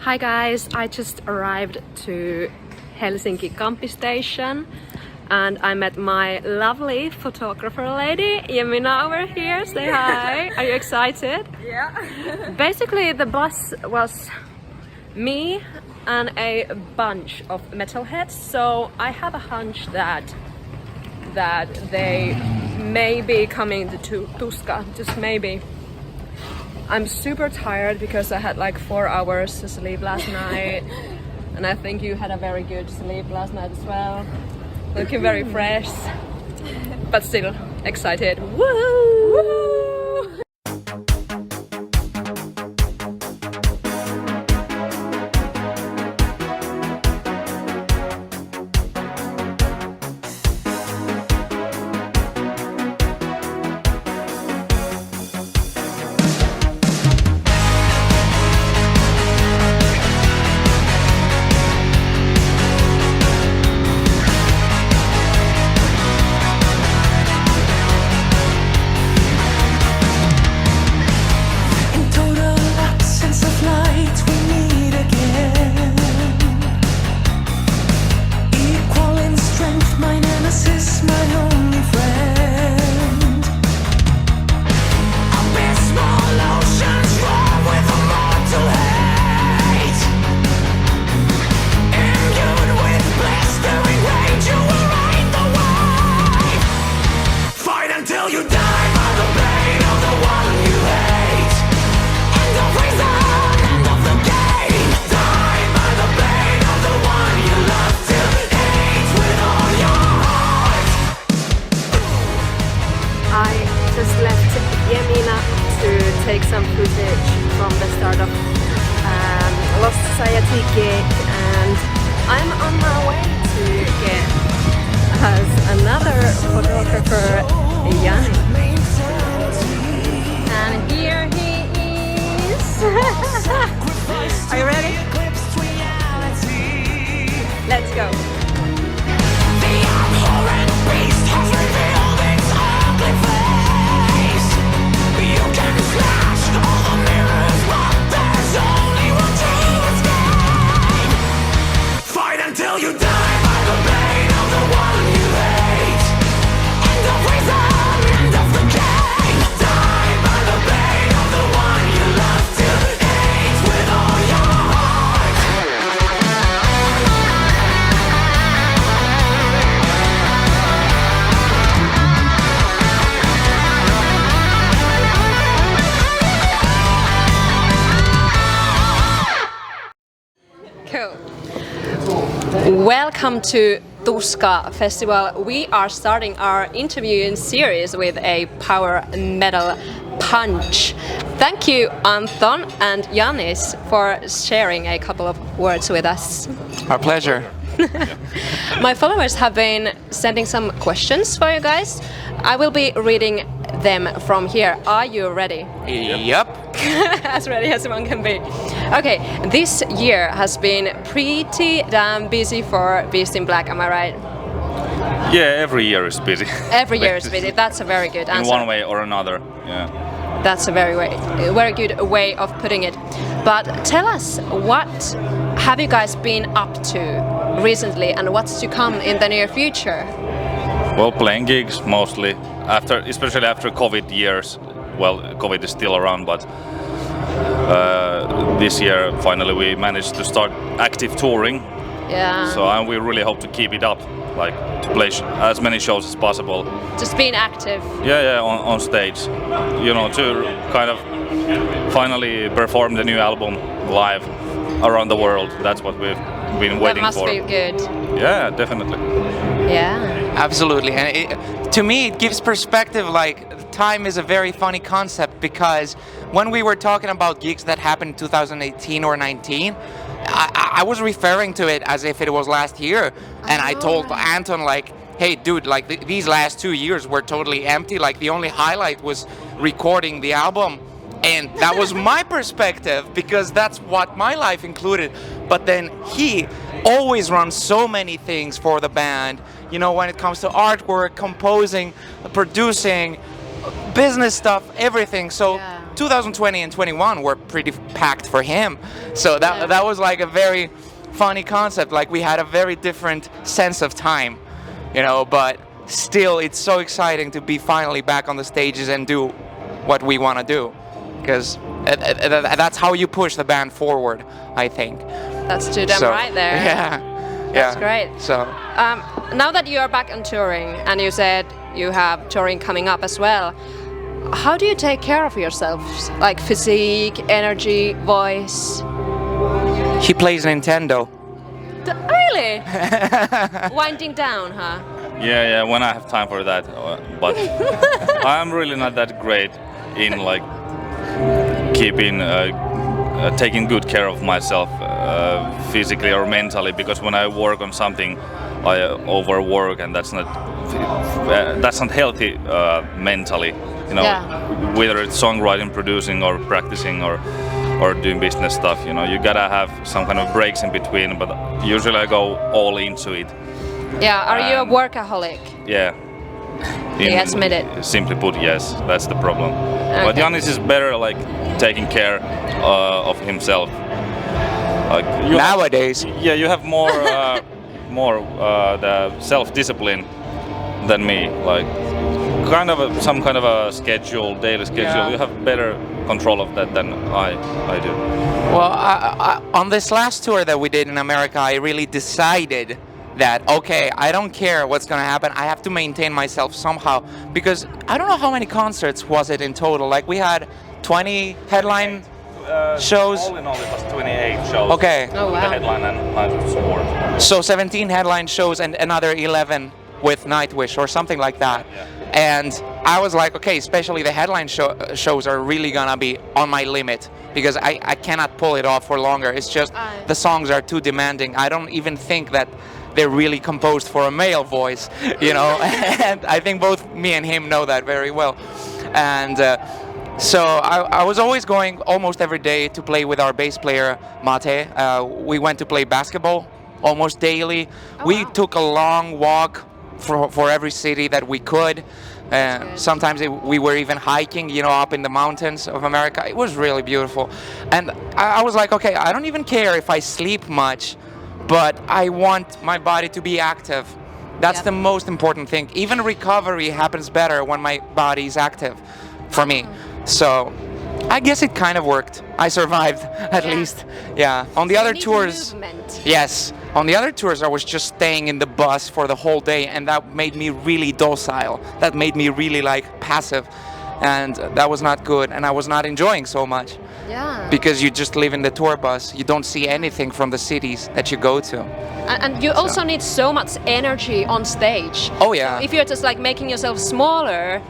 Hi guys, I just arrived to Helsinki Kamppi station and I met my lovely photographer lady, Yemina, over here. Say hi. Are you excited? Yeah. Basically the bus was me and a bunch of metalheads, so I have a hunch that they may be coming to Tuska, just maybe. I'm super tired because I had like 4 hours to sleep last night, and I think you had a very good sleep last night as well. Looking very fresh, but still excited. Woohoo! Woohoo! Take some footage from the start of Lost Society gig, and I'm on my way to get us another photographer, Jan. And here he is. Are you ready? Let's go. The abhorrent beast has revealed its ugly face. You can flash all the mirrors, but there's only one to escape. Fight until you die by the blade of the one you hate. End of reason, end of the game. Die by the blade of the one you love to hate with all your heart. Cool. Welcome to Tuska Festival. We are starting our interviewing series with a power metal punch. Thank you, Anton and Janis, for sharing a couple of words with us. Our pleasure. My followers have been sending some questions for you guys. I will be reading them from here. Are you ready? Yep. As ready as one can be. Okay, this year has been pretty damn busy for Beast in Black, am I right? Yeah, every year is busy. Every year is busy. That's a very good answer. In one way or another, yeah. That's a very good way of putting it. But tell us, what have you guys been up to recently, and what's to come in the near future? Well, playing gigs mostly, especially after COVID years. Well, COVID is still around, but this year finally we managed to start active touring. Yeah. So we really hope to keep it up, like to play as many shows as possible. Just being active. Yeah, on stage. You know, to kind of finally perform the new album live around the world. That's what we've been waiting for. That must be good. Yeah, definitely. Yeah. Absolutely. And to me, it gives perspective. Like, time is a very funny concept, because when we were talking about gigs that happened in 2018 or 19, I was referring to it as if it was last year. And I told Anton, like, hey, dude, like these last 2 years were totally empty. Like, the only highlight was recording the album. And that was my perspective, because that's what my life included. But then he always runs so many things for the band, you know, when it comes to artwork, composing, producing, business stuff, everything. So 2020 and 21 were pretty packed for him. So that was like a very funny concept. Like we had a very different sense of time, you know, but still it's so exciting to be finally back on the stages and do what we want to do, because that's how you push the band forward, I think. That's too damn right there. Yeah. That's great. So Now that you are back on touring, and you said you have touring coming up as well, how do you take care of yourselves? Like physique, energy, voice? he plays Nintendo. Really? Winding down, huh? Yeah, when I have time for that. But I'm really not that great in like keeping, taking good care of myself physically or mentally. Because when I work on something, I overwork, and that's not healthy mentally. You know, whether it's songwriting, producing, or practicing, or doing business stuff. You know, you gotta have some kind of breaks in between. But usually I go all into it. Yeah, are you a workaholic? Yeah. He has made it. Simply put, yes, that's the problem. But Okay. Janis is better like taking care of himself. Like Nowadays. you have more the self-discipline than me. Like some kind of a schedule, daily schedule. Yeah. You have better control of that than I do. Well, on this last tour that we did in America, I really decided that, okay, I don't care what's gonna happen, I have to maintain myself somehow, because I don't know how many concerts was it in total. Like we had 20 headline shows. All in all, it was 28 shows. Okay. Oh, wow. The headline and night of support. So 17 headline shows and another 11 with Nightwish or something like that. And I was like, okay, especially the headline shows are really gonna be on my limit, because I cannot pull it off for longer. It's just the songs are too demanding. I don't even think that they're really composed for a male voice, you know. And I think both me and him know that very well. And so I was always going almost every day to play with our bass player Mate. We went to play basketball almost daily. We took a long walk for every city that we could. Sometimes we were even hiking, you know, up in the mountains of America. It was really beautiful. And I was like, okay, I don't even care if I sleep much, but I want my body to be active. That's the most important thing. Even recovery happens better when my body is active, for me. So I guess it kind of worked. I survived, at least. Yeah. On the other You need tours, movement. yes. On the other tours, I was just staying in the bus for the whole day, and that made me really docile. That made me really like passive, and that was not good. And I was not enjoying so much, Yeah. because you just live in the tour bus. You don't see anything from the cities that you go to. And you also need so much energy on stage. Oh, yeah. So if you're just like making yourself smaller,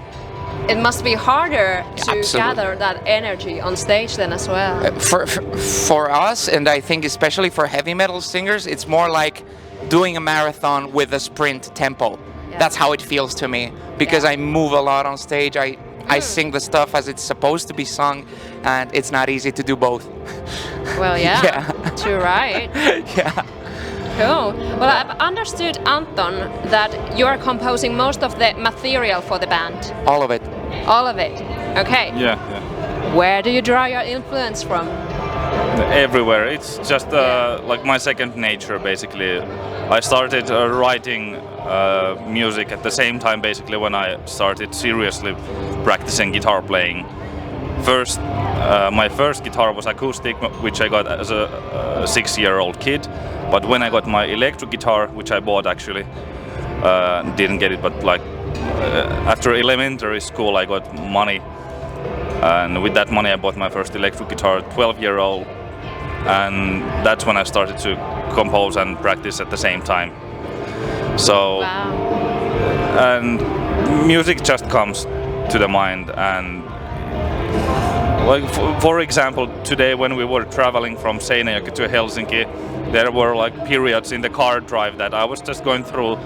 it must be harder to Absolutely. gather that energy on stage then as well. For us, and I think especially for heavy metal singers, it's more like doing a marathon with a sprint tempo. Yeah. That's how it feels to me, because I move a lot on stage. I sing the stuff as it's supposed to be sung, and it's not easy to do both. Well, yeah, Yeah. too right. Yeah. Cool. Well, I've understood, Anton, that you are composing most of the material for the band. All of it. All of it. Okay. Yeah. Where do you draw your influence from? Everywhere. It's just like my second nature, basically. I started writing music at the same time, basically, when I started seriously practicing guitar playing. My first guitar was acoustic, which I got as a 6-year-old kid. But when I got my electric guitar, which I bought actually, didn't get it, but like after elementary school, I got money, and with that money, I bought my first electric guitar, 12-year-old, and that's when I started to compose and practice at the same time. So, Wow. and music just comes to the mind, and like for example, today when we were traveling from Seinäjoki to Helsinki, there were like periods in the car drive that I was just going through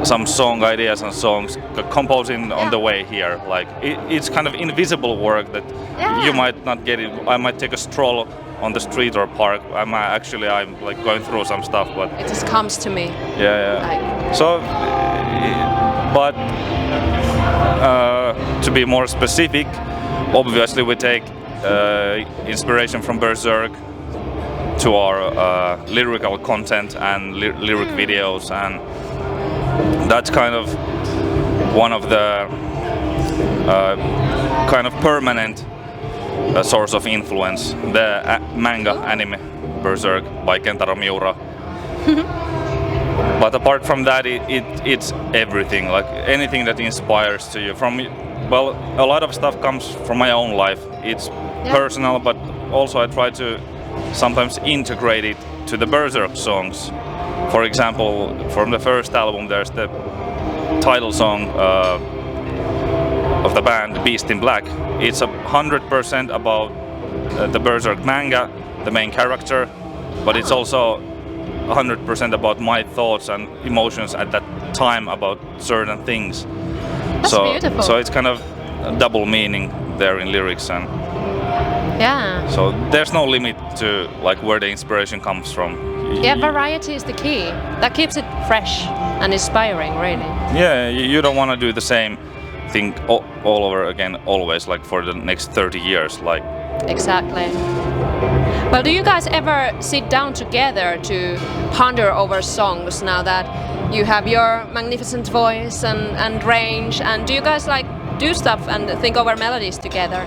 some song ideas and songs, composing on the way here. Like it's kind of invisible work that you might not get it. I might take a stroll on the street or park. I'm like going through some stuff, but It just comes to me. yeah. Like, So, but to be more specific, obviously we take inspiration from Berserk to our lyrical content and lyric videos, and that's kind of one of the kind of permanent source of influence, the manga anime Berserk by Kentaro Miura. But apart from that, it's everything, like anything that inspires to you. Well, a lot of stuff comes from my own life. It's personal, but also I try to sometimes integrate it to the Berserk songs. For example, from the first album, there's the title song of the band Beast in Black. It's 100% about the Berserk manga, the main character, but it's also 100% about my thoughts and emotions at that time about certain things. That's beautiful. So it's kind of a double meaning there in lyrics, and Yeah. so there's no limit to like where the inspiration comes from. Yeah, variety is the key. That keeps it fresh and inspiring, really. Yeah, you don't want to do the same thing all over again, always, like for the next 30 years. Like, Exactly. Well, do you guys ever sit down together to ponder over songs now that you have your magnificent voice and range? And do you guys like do stuff and think over melodies together?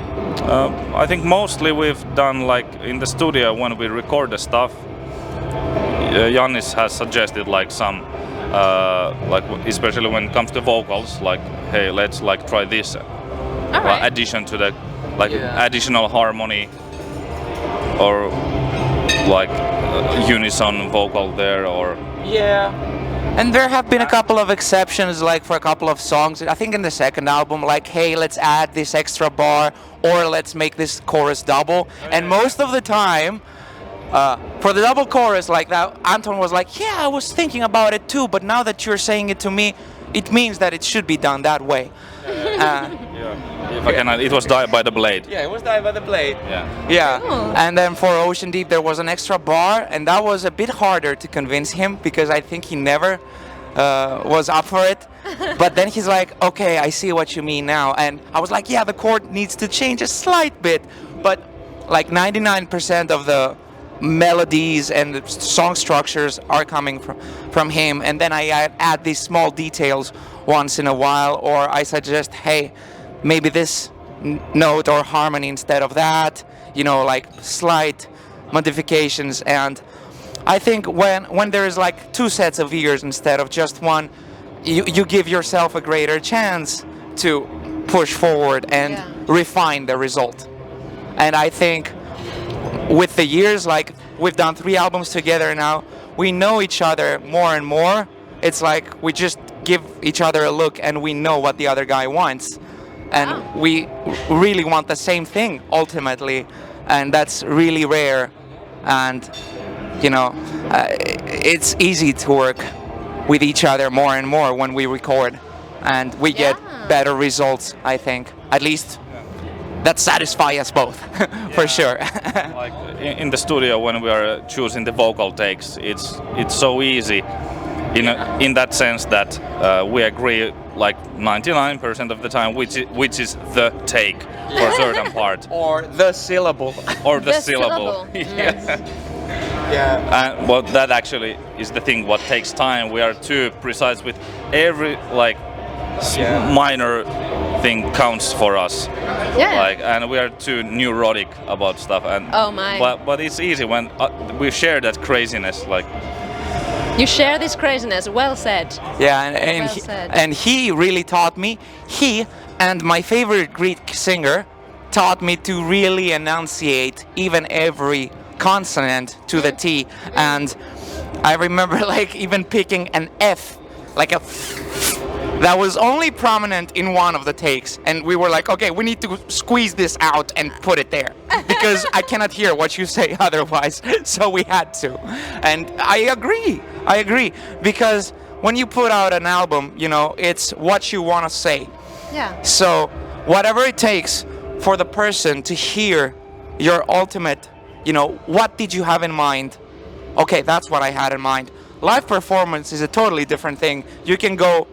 I think mostly we've done like in the studio when we record the stuff. Yannis has suggested like some, like especially when it comes to vocals, like hey, let's like try this All right. addition to the like additional harmony or like unison vocal there or Yeah. And there have been a couple of exceptions, like for a couple of songs. I think in the second album, like, hey, let's add this extra bar, or let's make this chorus double. And most of the time, for the double chorus like that, Anton was like, yeah, I was thinking about it too, but now that you're saying it to me, it means that it should be done that way. if I can, it was Die by the Blade. Yeah, it was Die by the Blade. Yeah. Yeah, Cool. and then for Ocean Deep there was an extra bar, and that was a bit harder to convince him because I think he never was up for it. But then he's like, okay, I see what you mean now. And I was like, yeah, the chord needs to change a slight bit, but like 99% of the melodies and the song structures are coming from him. And then I add these small details once in a while, or I suggest, hey, maybe this note or harmony instead of that, you know, like slight modifications. And I think when there is like two sets of ears instead of just one, you give yourself a greater chance to push forward and refine the result. And I think with the years, like we've done 3 albums together now, we know each other more and more. It's like we just give each other a look and we know what the other guy wants. And we really want the same thing ultimately, and that's really rare. And you know, it's easy to work with each other more and more when we record, and we get better results, I think. At least that satisfy us both, for sure. Like in the studio when we are choosing the vocal takes, it's so easy in that sense that we agree like 99% of the time which is the take for a certain part Or the syllable. or the The syllable. syllable. Yeah. And well, that actually is the thing what takes time. We are too precise with every like minor thing counts for us. Yeah. Like, and we are too neurotic about stuff. And Oh my. But it's easy when we share that craziness. Like, You share this craziness. Well said. Yeah, and, Well said. and he really taught me. He and my favorite Greek singer taught me to really enunciate even every consonant to the T. And I remember like even picking an F, like a that was only prominent in one of the takes, and we were like, okay, we need to squeeze this out and put it there because I cannot hear what you say otherwise. So we had to. And I agree because when you put out an album, you know, it's what you want to say. Yeah. So whatever it takes for the person to hear your ultimate, you know, what did you have in mind? Okay, that's what I had in mind. Live performance is a totally different thing. You can go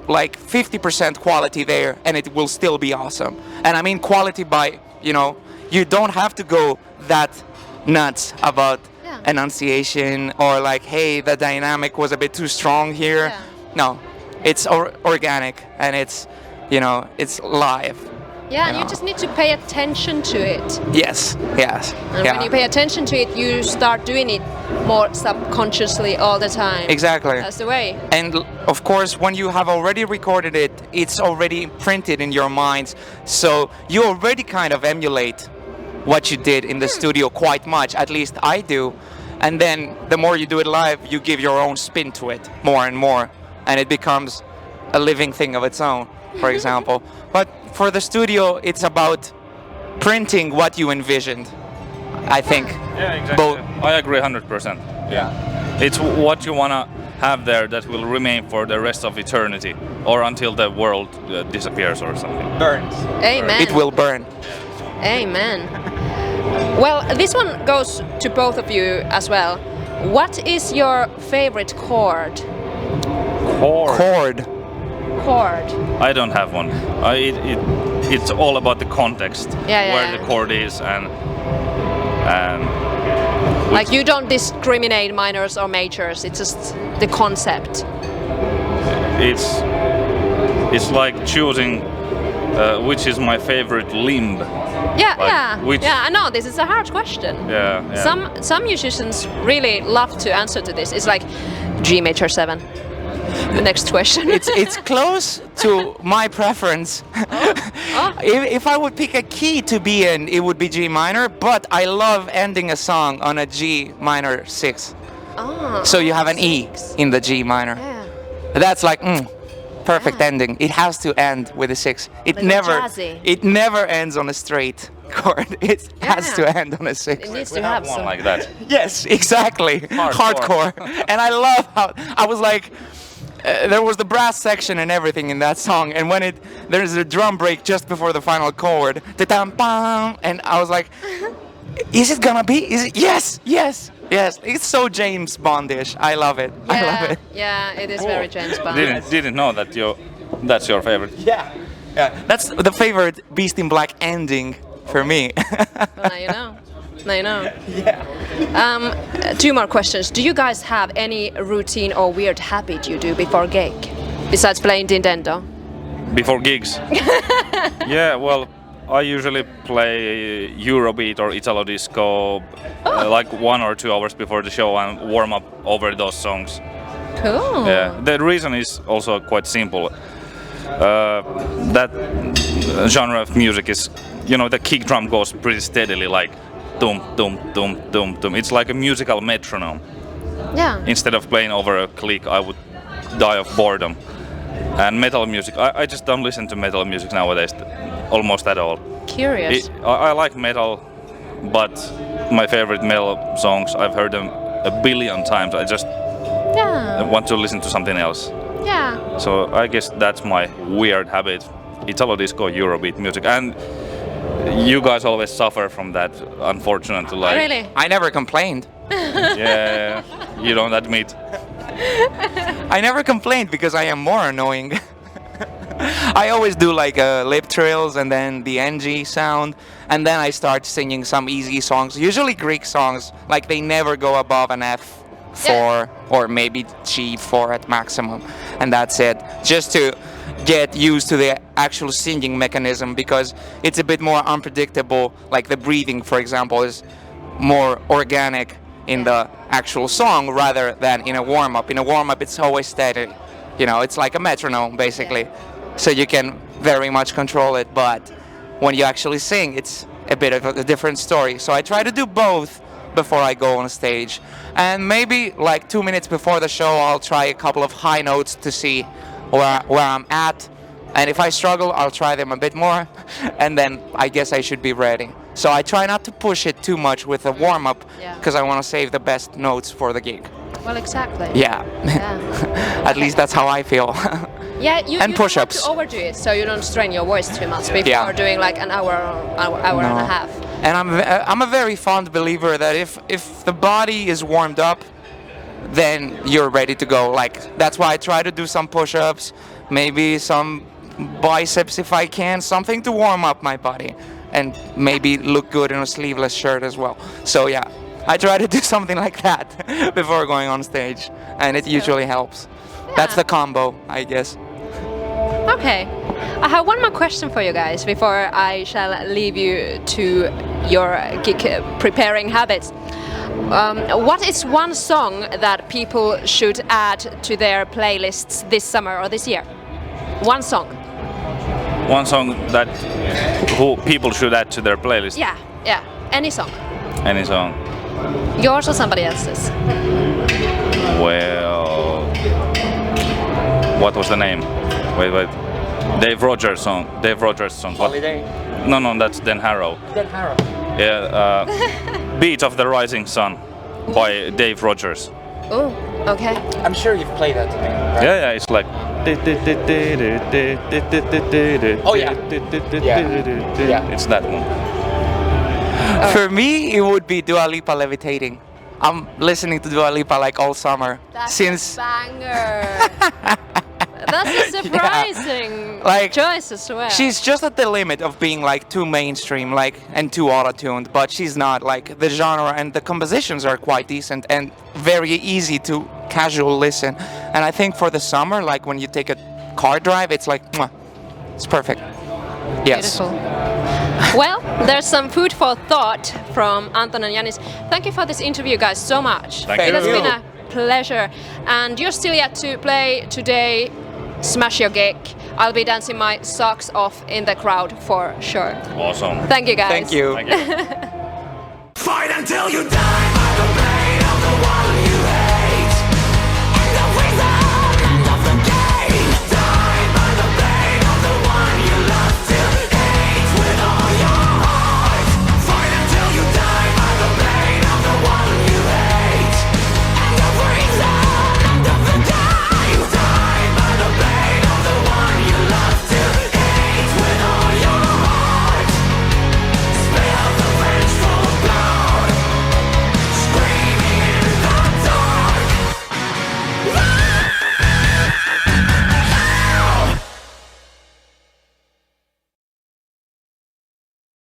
like 50% quality there, and it will still be awesome. And I mean quality by, you don't have to go that nuts about Yeah. enunciation or like, hey, the dynamic was a bit too strong here. Yeah. No, it's organic and it's, it's live. Yeah, and you Yeah. just need to pay attention to it. Yes. And yeah. when you pay attention to it, you start doing it more subconsciously all the time. Exactly. That's the way. And of course, when you have already recorded it, it's already printed in your minds. So you already kind of emulate what you did in the studio quite much. At least I do. And then the more you do it live, you give your own spin to it more and more. And it becomes a living thing of its own, for example. But for the studio, it's about printing what you envisioned, I think. Yeah, exactly. Both. I agree 100%. Yeah. It's what you wanna have there that will remain for the rest of eternity, or until the world disappears or something. Burns. Amen. It will burn. Amen. Well, this one goes to both of you as well. What is your favorite chord? Chord. Chord. I don't have one. It's all about the context, Yeah, where yeah. the chord is, and Like you don't discriminate minors or majors. It's just the concept. it's like choosing which is my favorite limb. Yeah, Like, yeah, which- yeah. I know this is a hard question. Yeah, yeah. Some musicians really love to answer to this. It's like G major 7. The next question. It's close to my preference. If I would pick a key to be in, it would be G minor, but I love ending a song on a G minor 6. Ah, So you have an E 6. in the G minor. Yeah. That's like perfect ending. It has to end with a 6. It Like never jazzy. it never ends on a straight chord. It has to Yeah. end on a 6. It needs We to have have one some. like that. Yes, exactly. Hardcore. And I love how I was like, there was the brass section and everything in that song, and when there's a drum break just before the final chord, ta-dam-bam, and I was like, is it gonna be? Is it? Yes, yes, yes. It's so James Bondish. I love it. I love it. Yeah, it is very James Bond. Didn't know that that's your favorite. Yeah, yeah. That's the favorite Beast in Black ending for me. Well, now you know. Now you know. Yeah. 2 more questions. Do you guys have any routine or weird habit you do before gig, besides playing Nintendo? Before gigs. Yeah, well, I usually play Eurobeat or Italo Disco like 1 or 2 hours before the show and warm up over those songs. Cool. Yeah, the reason is also quite simple. That genre of music is, the kick drum goes pretty steadily, like dum dum dum dum dum. It's like a musical metronome. Yeah. Instead of playing over a click, I would die of boredom. And metal music, I just don't listen to metal music nowadays, almost at all. Curious. I like metal, but my favorite metal songs, I've heard them a billion times. I just Yeah. want to listen to something else. Yeah. So I guess that's my weird habit. Italo disco, Eurobeat music, and you guys always suffer from that, unfortunately. Like, Really? I never complained. Yeah, you don't admit. I never complained because I am more annoying. I always do like lip trills and then the NG sound, and then I start singing some easy songs, usually Greek songs, like they never go above an F4 or maybe G4 at maximum, and that's it. Just to get used to the actual singing mechanism, because it's a bit more unpredictable, like the breathing, for example, is more organic in the actual song rather than in a warm-up. In a warm-up, it's always steady. It's like a metronome, basically. So you can very much control it, but when you actually sing, it's a bit of a different story. So I try to do both before I go on stage. And maybe like 2 minutes before the show, I'll try a couple of high notes to see where I'm at. And if I struggle, I'll try them a bit more, and then I guess I should be ready. So I try not to push it too much with a warm-up, Yeah. because I want to save the best notes for the gig. Well, exactly. Yeah, Yeah. at least that's how I feel. Yeah, you And don't push-ups. have to overdo it, so you don't strain your voice too much before Yeah. doing like an hour and a half. And I'm a very fond believer that if the body is warmed up, then you're ready to go. Like that's why I try to do some push-ups, maybe some biceps if I can, something to warm up my body, and maybe look good in a sleeveless shirt as well. So yeah, I try to do something like that before going on stage, and it usually helps. That's the combo, I guess. Okay. I have one more question for you guys before I shall leave you to your gig preparing habits. What is one song that people should add to their playlists this summer or this year? One song. One song that who people should add to their playlist. Yeah, any song. Any song. Yours or somebody else's? Well, what was the name? Wait. Dave Rogers song. Dave Rogers song. What? Holiday. No, that's Dan Harrow. Dan Harrow. Yeah, Beat of the Rising Sun by Dave Rogers. Oh, okay. I'm sure you've played that to me. Right? Yeah, it's like. Oh yeah. Yeah. It's that one. For me, it would be Dua Lipa Levitating. I'm listening to Dua Lipa like all summer That's since. a banger. That's a surprising Like, choice as well. She's just at the limit of being like too mainstream, like and too auto-tuned, but she's not. Like the genre and the compositions are quite decent and very easy to casual listen. And I think for the summer, like when you take a car drive, it's like, mwah, it's perfect. Yes. Beautiful. Well, there's some food for thought from Anton and Yanis. Thank you for this interview, guys, so much. Thank It has you. been a pleasure. And you're still yet to play today. Smash your gig. I'll be dancing my socks off in the crowd for sure. Awesome. Thank you, guys. Thank you. Thank you. Fight until you die.